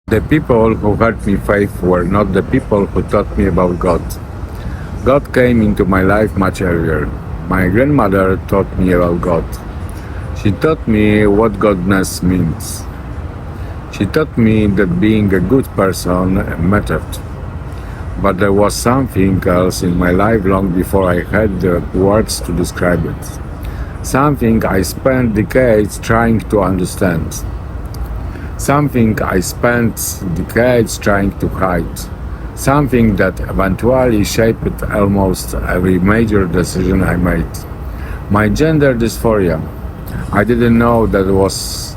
The people who helped me faith were not the people who taught me about God. God came into my life much earlier. My grandmother taught me about God. She taught me what godness means. She taught me that being a good person mattered. But there was something else in my life long before I had the words to describe it. Something I spent decades trying to understand. Something I spent decades trying to hide. Something that eventually shaped almost every major decision I made. My gender dysphoria. I didn't know that was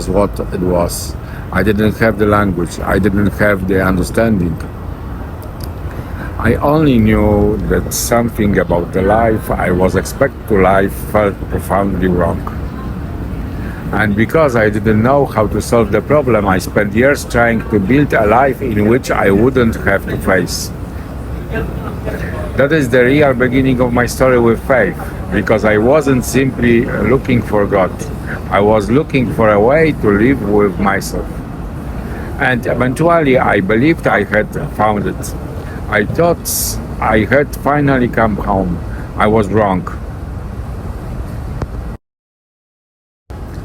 what it was. I didn't have the language. I didn't have the understanding. I only knew that something about the life I was expected to live felt profoundly wrong. And because I didn't know how to solve the problem, I spent years trying to build a life in which I wouldn't have to face. That is the real beginning of my story with faith, because I wasn't simply looking for God. I was looking for a way to live with myself. And eventually I believed I had found it. I thought I had finally come home. I was wrong.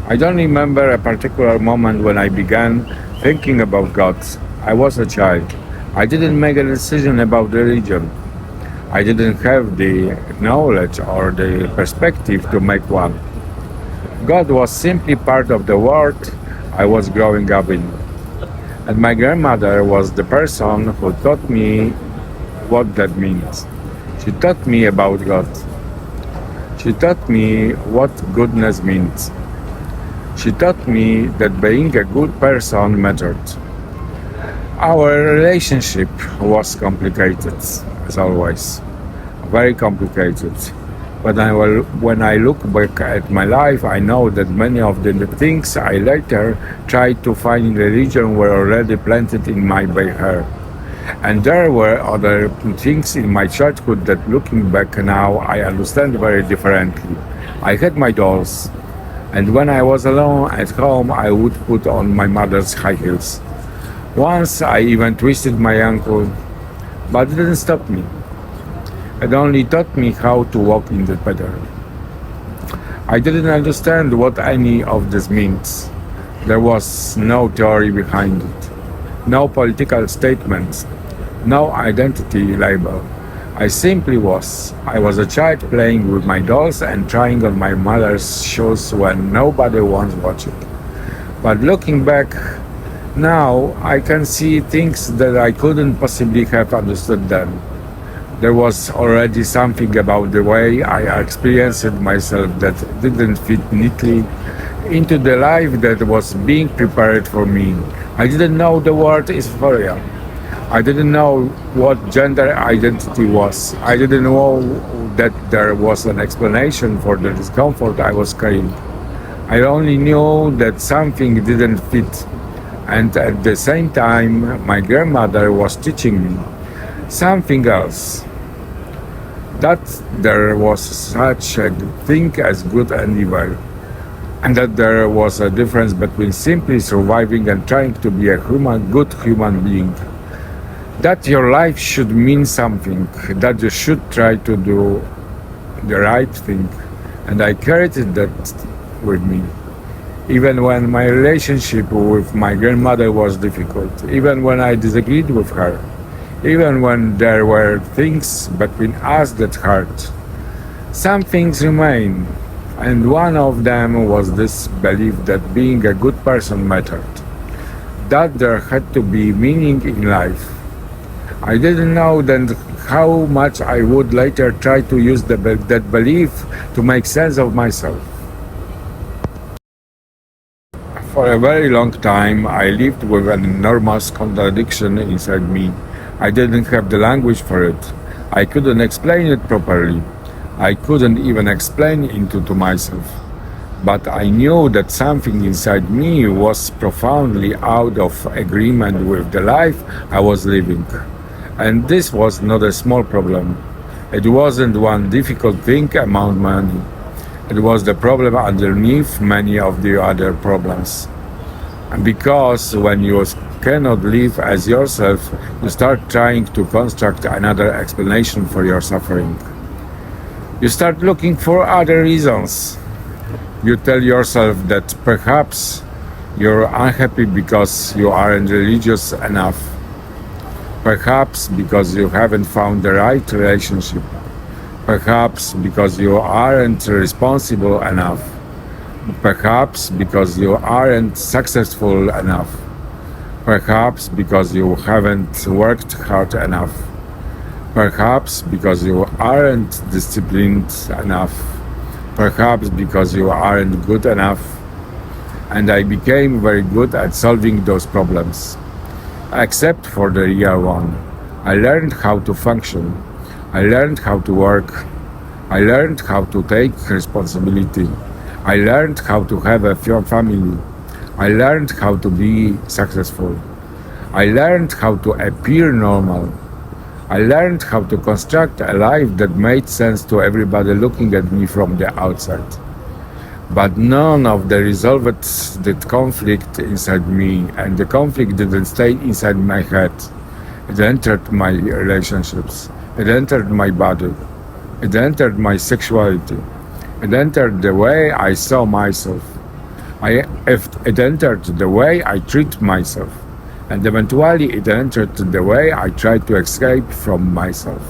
I don't remember a particular moment when I began thinking about God. I was a child. I didn't make a decision about religion. I didn't have the knowledge or the perspective to make one. God was simply part of the world I was growing up in. And my grandmother was the person who taught me what that means. She taught me about God. She taught me what goodness means. She taught me that being a good person mattered. Our relationship was complicated, as always, very complicated. When I look back at my life, I know that many of the things I later tried to find in religion were already planted in my heart. And there were other things in my childhood that, looking back now, I understand very differently. I had my dolls, and when I was alone at home, I would put on my mother's high heels. Once I even twisted my ankle, but it didn't stop me. It only taught me how to walk in the pattern. I didn't understand what any of this means. There was no theory behind it, no political statements, no identity label. I simply was. I was a child playing with my dolls and trying on my mother's shoes when nobody was watching. But looking back now, I can see things that I couldn't possibly have understood then. There was already something about the way I experienced myself that didn't fit neatly into the life that was being prepared for me. I didn't know the word dysphoria. I didn't know what gender identity was. I didn't know that there was an explanation for the discomfort I was carrying. I only knew that something didn't fit. And at the same time, my grandmother was teaching me something else. That there was such a thing as good and evil, and that there was a difference between simply surviving and trying to be a good human being. That your life should mean something, that you should try to do the right thing. And I carried that with me. Even when my relationship with my grandmother was difficult, even when I disagreed with her, even when there were things between us that hurt, some things remain. And one of them was this belief that being a good person mattered, that there had to be meaning in life. I didn't know then how much I would later try to use that belief to make sense of myself. For a very long time, I lived with an enormous contradiction inside me. I didn't have the language for it. I couldn't explain it properly. I couldn't even explain it to myself. But I knew that something inside me was profoundly out of agreement with the life I was living. And this was not a small problem. It wasn't one difficult thing among many. It was the problem underneath many of the other problems. And because when you cannot live as yourself, you start trying to construct another explanation for your suffering. You start looking for other reasons. You tell yourself that perhaps you're unhappy because you aren't religious enough. Perhaps because you haven't found the right relationship. Perhaps because you aren't responsible enough. Perhaps because you aren't successful enough. Perhaps because you haven't worked hard enough. Perhaps because you aren't disciplined enough. Perhaps because you aren't good enough. And I became very good at solving those problems. Except for the real one. I learned how to function. I learned how to work. I learned how to take responsibility. I learned how to have a family. I learned how to be successful. I learned how to appear normal. I learned how to construct a life that made sense to everybody looking at me from the outside. But none of the resolved the conflict inside me, and the conflict didn't stay inside my head. It entered my relationships. It entered my body. It entered my sexuality. It entered the way I saw myself. It entered the way I treat myself. And eventually it entered the way I tried to escape from myself.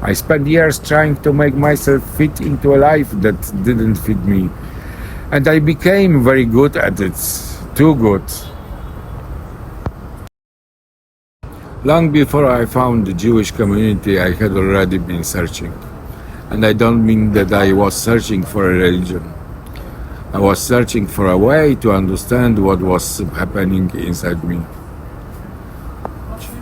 I spent years trying to make myself fit into a life that didn't fit me. And I became very good at it. Too good. Long before I found the Jewish community, I had already been searching. And I don't mean that I was searching for a religion. I was searching for a way to understand what was happening inside me.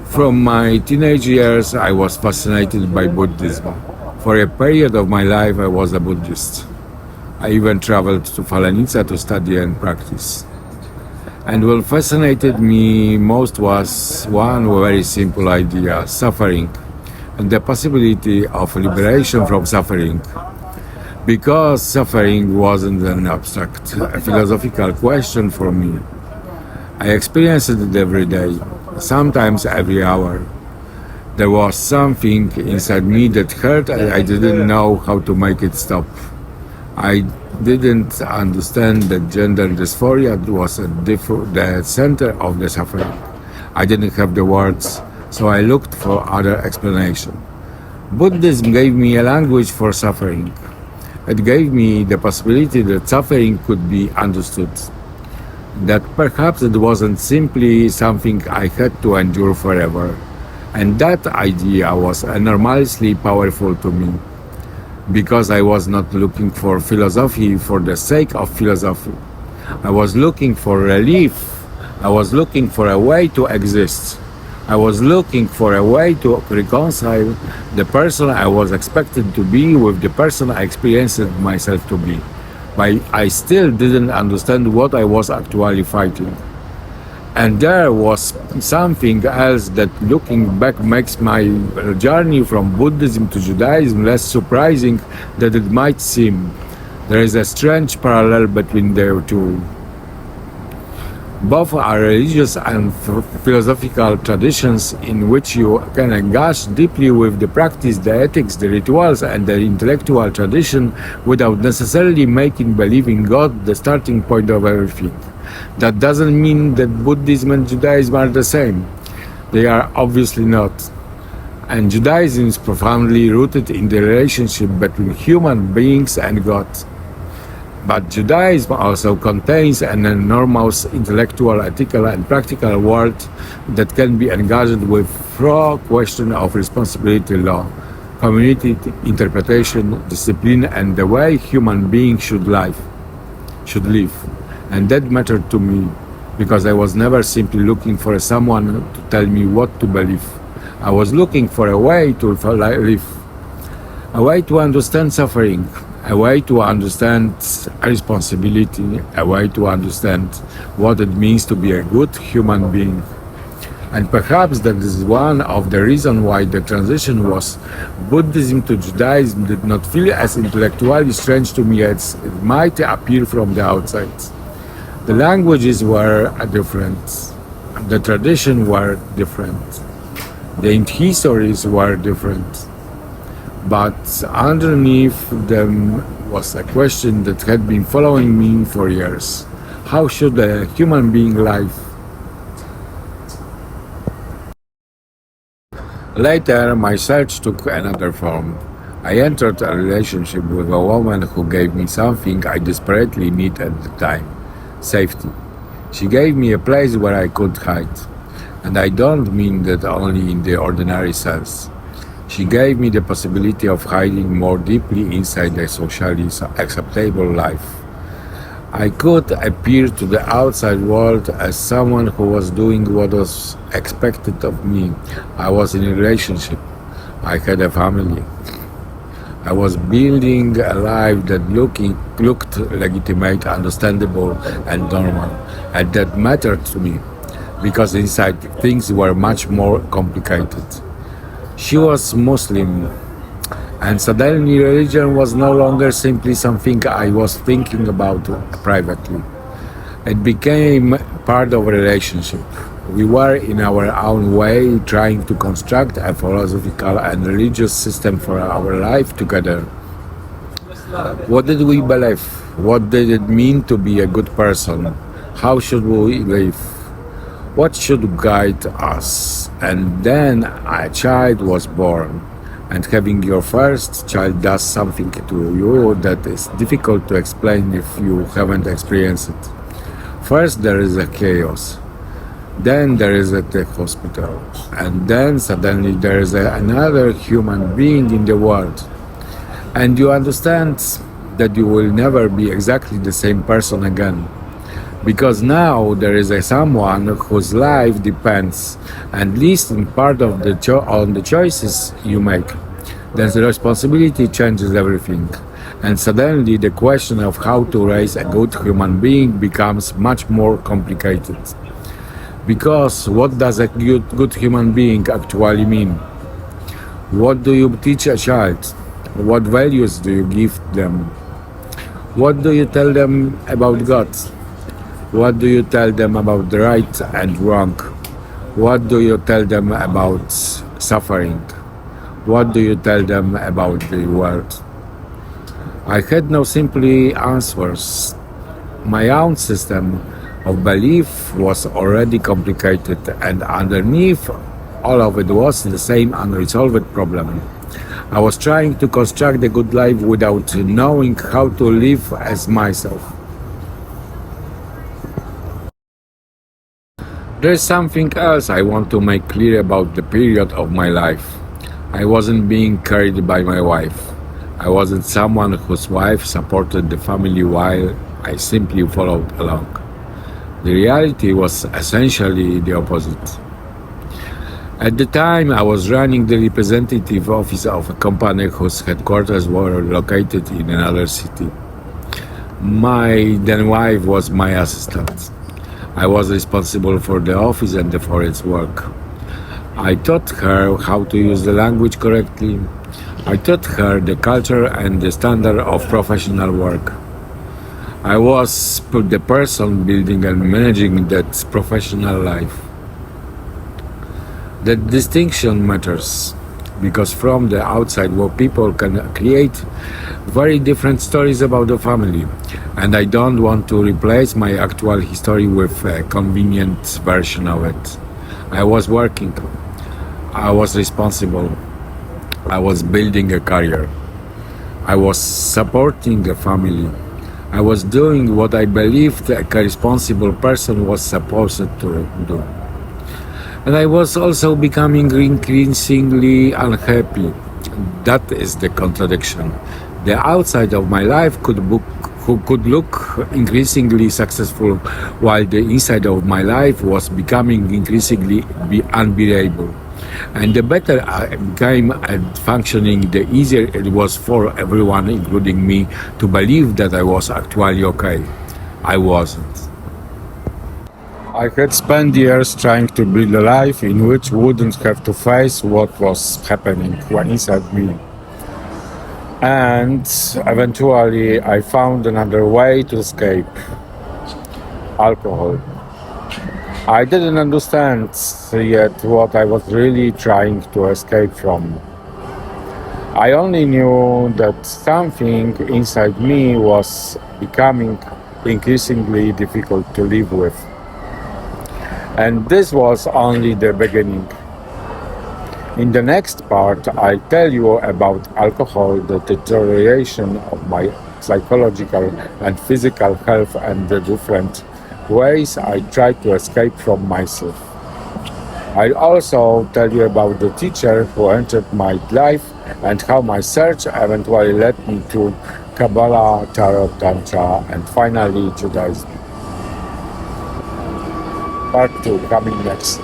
From my teenage years, I was fascinated by Buddhism. For a period of my life, I was a Buddhist. I even traveled to Falenica to study and practice. And what fascinated me most was one very simple idea: suffering, and the possibility of liberation from suffering. Because suffering wasn't an abstract, philosophical question for me. I experienced it every day, sometimes every hour. There was something inside me that hurt and I didn't know how to make it stop. I didn't understand that gender dysphoria was the center of the suffering. I didn't have the words, so I looked for other explanation. Buddhism gave me a language for suffering. It gave me the possibility that suffering could be understood. That perhaps it wasn't simply something I had to endure forever. And that idea was enormously powerful to me. Because I was not looking for philosophy for the sake of philosophy. I was looking for relief. I was looking for a way to exist. I was looking for a way to reconcile the person I was expected to be with the person I experienced myself to be. But I still didn't understand what I was actually fighting. And there was something else that, looking back, makes my journey from Buddhism to Judaism less surprising than it might seem. There is a strange parallel between the two. Both are religious and philosophical traditions in which you can engage deeply with the practice, the ethics, the rituals, and the intellectual tradition without necessarily making believing God the starting point of everything. That doesn't mean that Buddhism and Judaism are the same. They are obviously not. And Judaism is profoundly rooted in the relationship between human beings and God. But Judaism also contains an enormous intellectual, ethical, and practical world that can be engaged with through question of responsibility law, community interpretation, discipline, and the way human beings should live. And that mattered to me, because I was never simply looking for someone to tell me what to believe. I was looking for a way to live, a way to understand suffering, a way to understand responsibility, a way to understand what it means to be a good human being. And perhaps that is one of the reasons why the transition was Buddhism to Judaism did not feel as intellectually strange to me as it might appear from the outside. The languages were different. The traditions were different. The histories were different. But underneath them was a question that had been following me for years. How should a human being live? Later, my search took another form. I entered a relationship with a woman who gave me something I desperately needed at the time: safety. She gave me a place where I could hide. And I don't mean that only in the ordinary sense. She gave me the possibility of hiding more deeply inside a socially acceptable life. I could appear to the outside world as someone who was doing what was expected of me. I was in a relationship. I had a family. I was building a life that looked legitimate, understandable, and normal. And that mattered to me because inside things were much more complicated. She was Muslim, and suddenly religion was no longer simply something I was thinking about privately. It became part of a relationship. We were, in our own way, trying to construct a philosophical and religious system for our life together. What did we believe? What did it mean to be a good person? How should we live? What should guide us? And then a child was born. And having your first child does something to you that is difficult to explain if you haven't experienced it. First, there is a chaos. Then there is at the hospital. And then suddenly there is another human being in the world. And you understand that you will never be exactly the same person again. Because now there is someone whose life depends, at least in part of on the choices you make. Then the responsibility changes everything. And suddenly the question of how to raise a good human being becomes much more complicated. Because what does a good human being actually mean? What do you teach a child? What values do you give them? What do you tell them about God? What do you tell them about the right and wrong? What do you tell them about suffering? What do you tell them about the world? I had no simply answers. My own system of belief was already complicated, and underneath all of it was the same unresolved problem. I was trying to construct a good life without knowing how to live as myself. There is something else I want to make clear about the period of my life. I wasn't being carried by my wife. I wasn't someone whose wife supported the family while I simply followed along. The reality was essentially the opposite. At the time, I was running the representative office of a company whose headquarters were located in another city. My then wife was my assistant. I was responsible for the office and for its work. I taught her how to use the language correctly. I taught her the culture and the standard of professional work. I was the person building and managing that professional life. That distinction matters because from the outside, where people can create very different stories about the family, and I don't want to replace my actual history with a convenient version of it. I was working, I was responsible, I was building a career, I was supporting a family, I was doing what I believed a responsible person was supposed to do. And I was also becoming increasingly unhappy. That is the contradiction. The outside of my life could look increasingly successful, while the inside of my life was becoming increasingly unbearable. And the better I became at functioning, the easier it was for everyone, including me, to believe that I was actually okay. I wasn't. I had spent years trying to build a life in which wouldn't have to face what was happening inside me. And eventually I found another way to escape: alcohol. I didn't understand yet what I was really trying to escape from. I only knew that something inside me was becoming increasingly difficult to live with. And this was only the beginning. In the next part, I tell you about alcohol, the deterioration of my psychological and physical health, and the different ways I try to escape from myself. I'll also tell you about the teacher who entered my life and how my search eventually led me to Kabbalah, Tarot, Tantra, and finally Judaism. Part 2 coming next.